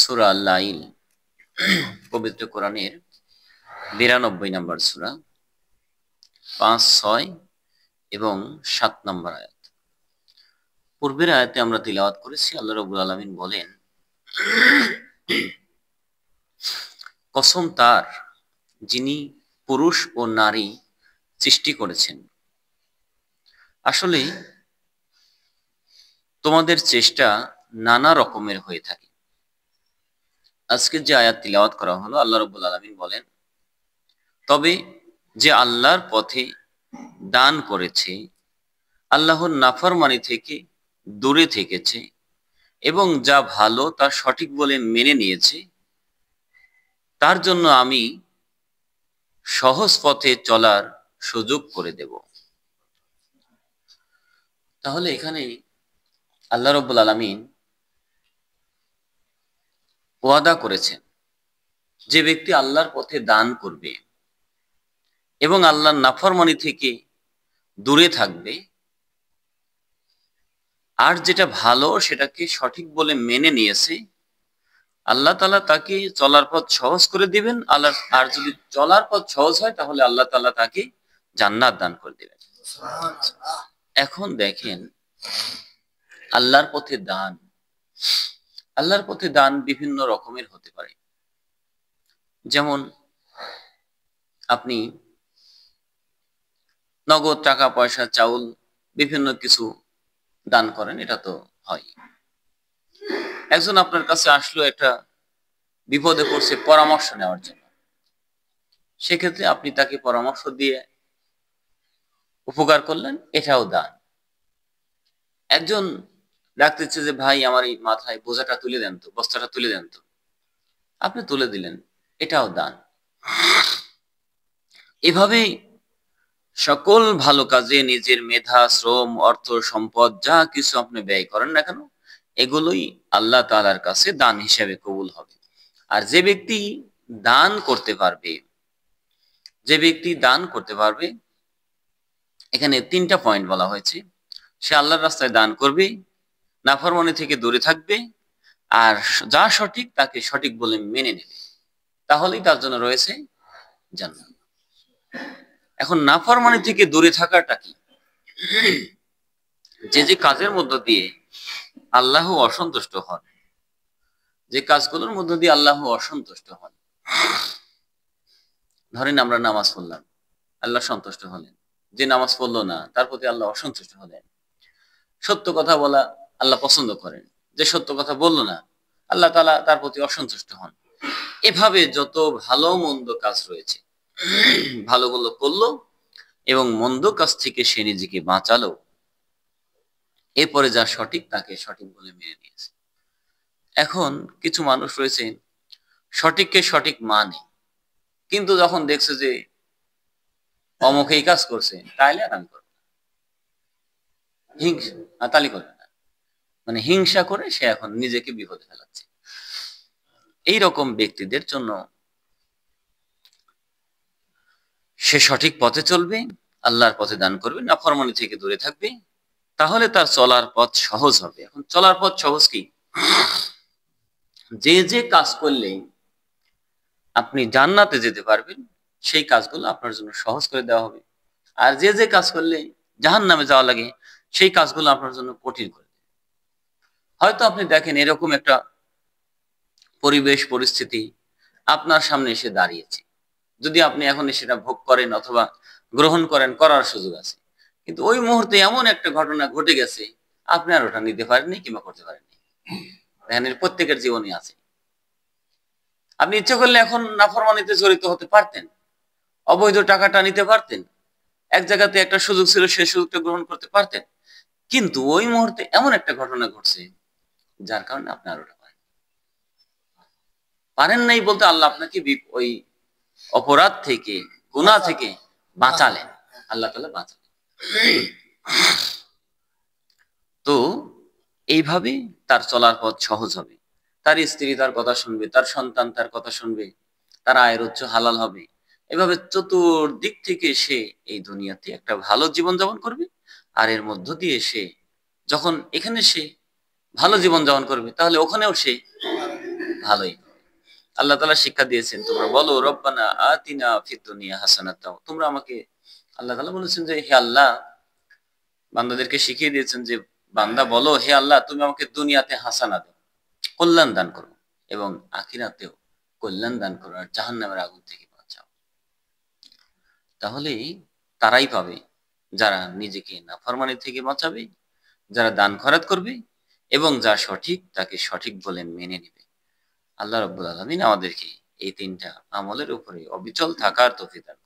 সূরা আল-লাইল পবিত্র কোরআনের 92 নম্বর সূরা, 5, 6 এবং 7 নম্বর আয়াত। পূর্বের আয়াতে আমরা তিলাওয়াত করেছি, আল্লাহ রাব্বুল আলামিন বলেন, কসম তার যিনি পুরুষ ও নারী সৃষ্টি করেছেন। আসলে তোমাদের চেষ্টা নানা রকমের হয়ে থাকে। আজকে যে আয়াত তিলাওয়াত করা হলো, আল্লাহ রাব্বুল আলামিন বলেন, তবে যে আল্লাহর পথে দান করেছে, আল্লাহর নাফরমানি থেকে দূরে থেকেছে এবং যা ভালো তা সঠিক বলে মেনে নিয়েছে, তার জন্য আমি সহজ পথে চলার সুযোগ করে দেব। তাহলে এখানে আল্লাহ রাব্বুল আলামিন ওয়াদা করেছেন, যে ব্যক্তি আল্লাহর পথে দান করবে এবং আল্লাহর নাফরমানি থেকে দূরে থাকবে, আর যেটা ভালো সেটাকে সঠিক বলে মেনে নিয়েছে, আল্লাহ তাআলা তাকে চলার পথ সহজ করে দিবেন। আর যদি চলার পথ সহজ হয় তাহলে আল্লাহ তাআলা তাকে জান্নাত দান করে দিবেন। এখন দেখেন, আল্লাহর পথে দান বিভিন্ন রকমের হতে পারে। যেমন আপনি নগদ টাকা পয়সা, চাউল, বিভিন্ন কিছু দান করেন, এটা তো হয়। একজন আপনার কাছে আসলো একটা বিপদে পড়ছে পরামর্শ নেওয়ার জন্য, সেক্ষেত্রে আপনি তাকে পরামর্শ দিয়ে উপকার করলেন, এটাও দান। একজন ডাকতেছে যে, ভাই আমার এই মাথায় বোঝাটা তুলে দেন তো, বস্তাটা তুলে দেন তো, আপনি তুলে দিলেন, এটাও দান। এভাবেই সকল ভালো কাজে নিজের মেধা, শ্রম, অর্থ, সম্পদ যা কিছু আপনি ব্যয় করেন না কেন, এগুলোই আল্লাহ তাআলার কাছে দান হিসেবে কবুল হবে। আর যে ব্যক্তি দান করতে পারবে, এখানে 3টা পয়েন্ট বলা হয়েছে। সে আল্লাহর রাস্তায় দান করবে, নাফরমানি থেকে দূরে থাকবে, আর যা সঠিক তাকে সঠিক বলে মেনে নেবে, তাহলেই তার জন্য রয়েছে জান্নাত। এখন নাফরমানি থেকে দূরে থাকাটা কি? যে কাজের মধ্য দিয়ে আল্লাহ অসন্তুষ্ট হন, যে কাজগুলোর মধ্য দিয়ে আল্লাহ অসন্তুষ্ট হন, ধরেন আমরা নামাজ পড়লাম, আল্লাহ সন্তুষ্ট হলেন। যে নামাজ পড়লো না, তার প্রতি আল্লাহ অসন্তুষ্ট হলেন। সত্য কথা বলা আল্লাহ পছন্দ করেন, যে সত্য কথা বললো না, আল্লাহ তাআলা তার প্রতি অসন্তুষ্ট হন। এভাবে যত ভালো মন্দ কাজ রয়েছে, ভালোগুলো করলো এবং মন্দ কাজ থেকে সে নিজেকে বাঁচালো, এরপরে যা সঠিক তাকে সঠিক বলে মেনে নিয়েছে। এখন কিছু মানুষ রয়েছে সঠিককে সঠিক মানে, কিন্তু যখন দেখছে যে অমুক এই কাজ করছে, তাইলে আর আমি করবো না, তালি করবে না, মানে হিংসা করে সে এখন নিজেকে বিপদে ফেলাচ্ছে। এইরকম ব্যক্তিদের জন্য সে সঠিক পথে চলবে, আল্লাহর পথে দান করবে, নাফরমানি থেকে দূরে থাকবে, তাহলে তার চলার পথ সহজ হবে। এখন চলার পথ সহজ কি? যে কাজ করলে আপনি জান্নাতে যেতে পারবেন, সেই কাজগুলো আপনার জন্য সহজ করে দেওয়া হবে। আর যে কাজ করলে জাহান্নামে যাওয়া লাগে, সেই কাজগুলো আপনার জন্য কঠিন করে দেবে। হয়তো আপনি দেখেন এরকম একটা পরিবেশ পরিস্থিতি আপনার সামনে এসে দাঁড়িয়েছে, যদি আপনি এখন সেটা ভোগ করেন অথবা গ্রহণ করার সুযোগ আছে, কিন্তু ওই মুহূর্তে এমন একটা ঘটনা ঘটে গেছে, আপনি আর ওটা নিতে পারেননি কিংবা করতে পারেননি। দেখেন, এর প্রত্যেকের জীবনে আছে। আপনি ইচ্ছে করলে এখন নাফরমানিতে জড়িত হতে পারতেন, অবৈধ টাকাটা নিতে পারতেন, এক জায়গাতে একটা সুযোগ ছিল, সেই সুযোগটা গ্রহণ করতে পারতেন, কিন্তু ওই মুহূর্তে এমন একটা ঘটনা ঘটছে যার কারণে আপনি আর ওটা পারেন নাই। বলতে আল্লাহ আপনাকে ওই অপরাধ থেকে, গুনাহ থেকে বাঁচালেন, আল্লাহ তাআলা বাঁচালেন। তো এইভাবে তার চলার পথ সহজ হবে, তার স্ত্রী তার কথা শুনবে, তার সন্তান তার কথা শুনবে, তার আয়ের উৎস হালাল হবে। এভাবে চতুর্দিক থেকে সে এই দুনিয়াতে একটা ভালো জীবন যাপন করবে। আর এর মধ্য দিয়ে যখন এখানে সে ভালো জীবন যাপন করবে, তাহলে ওখানেও সে ভালোই হবে। আল্লাহ তাআলা শিক্ষা দিয়েছেন, তোমরা বলো রব্বানা আতিনা ফিদ দুনিয়া হাসানাতাও। তোমরা আমাকে, আল্লাহ তাআলা বলেছেন যে হে আল্লাহ, বান্দাদেরকে শিখিয়ে দিয়েছেন যে বান্দা বলো হে আল্লাহ তুমি আমাকে দুনিয়াতে হাসানা দাও, কল্যাণ দান করো, এবং আখিরাতেও কল্যাণ দান করো, আর জাহান্নামের আগুন থেকে বাঁচাও। তাহলেই তারাই পাবে যারা নিজেকে নাফরমানি থেকে বাঁচাবে, যারা দান খয়রাত করবে, এবং যা সঠিক তাকে সঠিক বলে মেনে নেবে। আল্লাহ রাব্বুল আলামিন আমাদেরকে এই ৩টা আমলের উপরে অবিচল থাকার তৌফিক দান